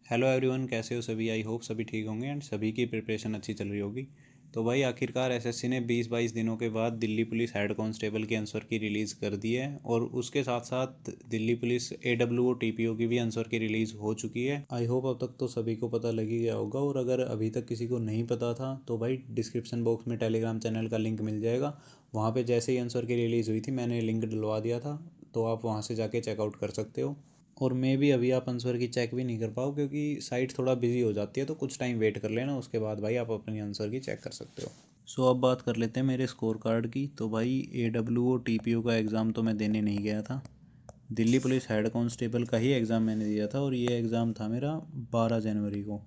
Hello everyone, कैसे हो सभी। आई होप सभी ठीक होंगे एंड सभी की प्रिपरेशन अच्छी चल रही होगी। तो भाई आखिरकार एसएससी ने 20-22 दिनों के बाद दिल्ली पुलिस हेड कांस्टेबल के आंसर की रिलीज़ कर दी है और उसके साथ साथ दिल्ली पुलिस एडब्ल्यूओ टीपीओ की भी आंसर की रिलीज़ हो चुकी है। आई होप अब तक तो सभी को पता लग ही गया होगा, और अगर अभी तक किसी को नहीं पता था तो भाई डिस्क्रिप्शन बॉक्स में टेलीग्राम चैनल का लिंक मिल जाएगा। वहाँ पर जैसे ही आंसर की रिलीज़ हुई थी मैंने लिंक डलवा दिया था, तो आप वहाँ से जाके चेकआउट कर सकते हो। और मे भी अभी आप आंसर की चेक भी नहीं कर पाओ क्योंकि साइट थोड़ा बिजी हो जाती है, तो कुछ टाइम वेट कर लेना, उसके बाद भाई आप अपनी आंसर की चेक कर सकते हो। सो अब बात कर लेते हैं मेरे स्कोर कार्ड की। तो भाई एडब्ल्यूओ टीपीओ का एग्ज़ाम तो मैं देने नहीं गया था, दिल्ली पुलिस हेड कांस्टेबल का ही एग्ज़ाम मैंने दिया था। और ये एग्ज़ाम था मेरा 12 जनवरी को।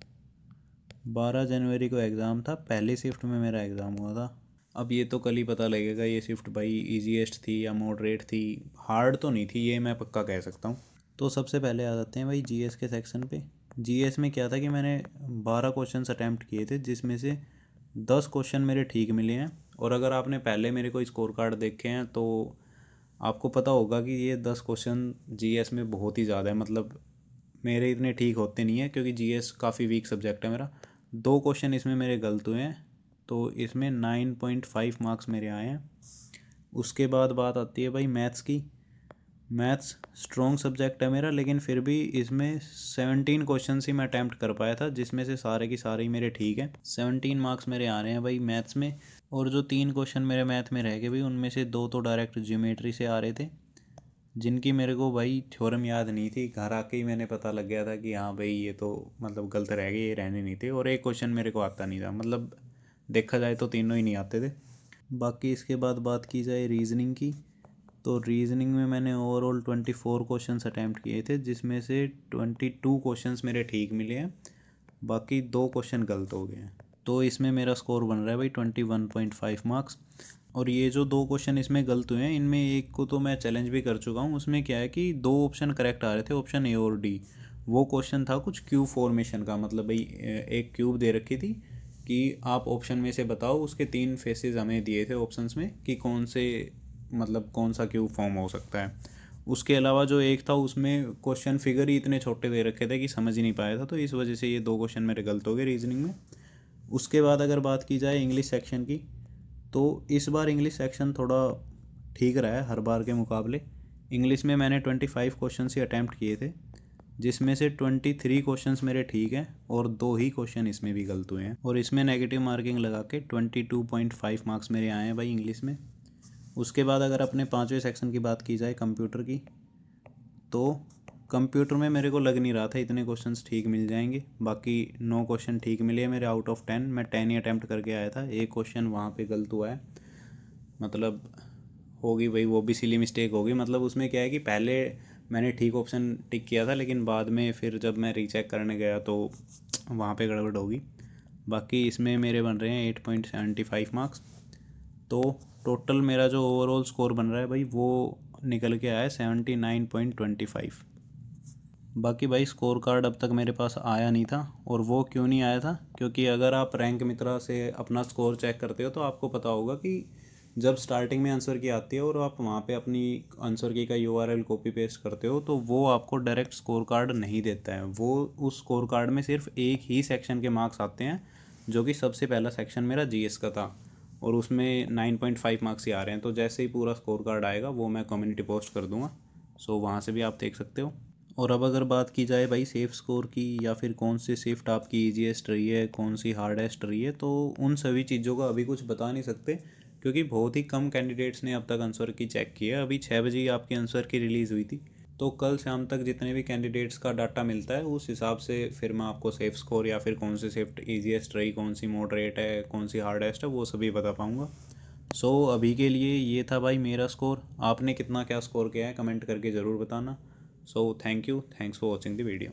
12 जनवरी को एग्ज़ाम था, पहली शिफ्ट में मेरा एग्ज़ाम हुआ था। अब ये तो कल ही पता लगेगा ये शिफ्ट भाई ईजीएस्ट थी या मॉडरेट थी। हार्ड तो नहीं थी, ये मैं पक्का कह सकता हूँ। तो सबसे पहले आ जाते हैं भाई जीएस के सेक्शन पे। जीएस में क्या था कि मैंने 12 क्वेश्चंस अटैम्प्ट किए थे, जिसमें से 10 क्वेश्चन मेरे ठीक मिले हैं। और अगर आपने पहले मेरे कोई स्कोर कार्ड देखे हैं तो आपको पता होगा कि ये 10 क्वेश्चन जीएस में बहुत ही ज़्यादा है। मतलब मेरे इतने ठीक होते नहीं है क्योंकि जीएस काफ़ी वीक सब्जेक्ट है मेरा। 2 क्वेश्चन इसमें मेरे गलत हुए हैं, तो इसमें 9.5 मार्क्स मेरे आए हैं। उसके बाद बात आती है भाई मैथ्स की। मैथ्स स्ट्रॉन्ग सब्जेक्ट है मेरा, लेकिन फिर भी इसमें 17 क्वेश्चन ही मैं अटैम्प्ट कर पाया था, जिसमें से सारे की सारे ही मेरे ठीक हैं। 17 मार्क्स मेरे आ रहे हैं भाई मैथ्स में। और जो 3 क्वेश्चन मेरे मैथ में रह गए भाई, उनमें से 2 तो डायरेक्ट ज्योमेट्री से आ रहे थे, जिनकी मेरे को भाई थ्योरम याद नहीं थी। घर आके ही मैंने पता लग गया था कि हाँ भाई ये तो मतलब गलत रह गए, ये रहने नहीं थे। और एक क्वेश्चन मेरे को आता नहीं था, मतलब देखा जाए तो तीनों ही नहीं आते थे। बाकी इसके बाद बात की जाए रीजनिंग की, तो रीजनिंग में मैंने ओवरऑल 24 क्वेश्चंस अटैम्प्ट किए थे, जिसमें से 22 क्वेश्चंस मेरे ठीक मिले हैं, बाकी 2 क्वेश्चन गलत हो गए हैं। तो इसमें मेरा स्कोर बन रहा है भाई 21.5 मार्क्स। और ये जो 2 क्वेश्चन इसमें गलत हुए हैं, इनमें एक को तो मैं चैलेंज भी कर चुका हूँ। उसमें क्या है कि 2 ऑप्शन करेक्ट आ रहे थे, ऑप्शन ए और डी। वो क्वेश्चन था कुछ क्यूब फॉर्मेशन का, मतलब भाई एक क्यूब दे रखी थी कि आप ऑप्शन में से बताओ, उसके 3 फेसेस हमें दिए थे ऑप्शंस में कि कौन से मतलब कौन सा क्यूब फॉर्म हो सकता है। उसके अलावा जो एक था उसमें क्वेश्चन फिगर ही इतने छोटे दे रखे थे कि समझ ही नहीं पाया था, तो इस वजह से ये 2 क्वेश्चन मेरे गलत हो गए रीजनिंग में। उसके बाद अगर बात की जाए इंग्लिश सेक्शन की, तो इस बार इंग्लिश सेक्शन थोड़ा ठीक रहा है हर बार के मुकाबले। इंग्लिश में मैंने 25 क्वेश्चन ही अटैम्प्ट किए थे, जिसमें से 23 क्वेश्चंस मेरे ठीक हैं और 2 ही क्वेश्चन इसमें भी गलत हुए हैं। और इसमें नेगेटिव मार्किंग लगा के 22.5 मार्क्स मेरे आए हैं भाई इंग्लिश में। उसके बाद अगर अपने 5वें सेक्शन की बात की जाए कंप्यूटर की, तो कंप्यूटर में मेरे को लग नहीं रहा था इतने क्वेश्चंस ठीक मिल जाएंगे। बाकी 9 क्वेश्चन ठीक मिले हैं मेरे आउट ऑफ 10। मैं 10 ही अटैम्प्ट करके आया था, एक क्वेश्चन वहाँ पे गलत हुआ है। मतलब होगी भाई, वो भी सिली मिस्टेक होगी। मतलब उसमें क्या है कि पहले मैंने ठीक ऑप्शन टिक किया था, लेकिन बाद में फिर जब मैं रीचेक करने गया तो वहाँ पे गड़बड़ होगी। बाकी इसमें मेरे बन रहे हैं 8.75 मार्क्स। तो टोटल मेरा जो ओवरऑल स्कोर बन रहा है भाई, वो निकल के आया है 79.25। बाकी भाई स्कोर कार्ड अब तक मेरे पास आया नहीं था। और वो क्यों नहीं आया था, क्योंकि अगर आप रैंक मित्रा से अपना स्कोर चेक करते हो तो आपको पता होगा कि जब स्टार्टिंग में आंसर की आती है और आप वहाँ पे अपनी आंसर की का यूआरएल कॉपी पेस्ट करते हो, तो वो आपको डायरेक्ट स्कोर कार्ड नहीं देता है। वो उस स्कोर कार्ड में सिर्फ एक ही सेक्शन के मार्क्स आते हैं, जो कि सबसे पहला सेक्शन मेरा जीएस का था, और उसमें 9.5 मार्क्स ही आ रहे हैं। तो जैसे ही पूरा स्कोर कार्ड आएगा वो मैं कम्युनिटी पोस्ट कर दूंगा, सो वहाँ से भी आप देख सकते हो। और अब अगर बात की जाए भाई सेफ़ स्कोर की, या फिर कौन सी शिफ्ट आपकी ईजीएस्ट रही है, कौन सी हार्डेस्ट रही है, तो उन सभी चीज़ों का अभी कुछ बता नहीं सकते, क्योंकि बहुत ही कम कैंडिडेट्स ने अब तक आंसर की चेक की है। अभी 6 बजे ही आपकी आंसर की रिलीज़ हुई थी, तो कल शाम तक जितने भी कैंडिडेट्स का डाटा मिलता है उस हिसाब से फिर मैं आपको सेफ़ स्कोर या फिर कौन सी शिफ्ट ईजीएस्ट रही, कौन सी मॉडरेट है, कौन सी हार्डेस्ट है, वो सभी बता पाऊँगा। सो अभी के लिए ये था भाई मेरा स्कोर। आपने कितना क्या स्कोर किया है कमेंट करके ज़रूर बताना। So thank you, thanks for watching the video.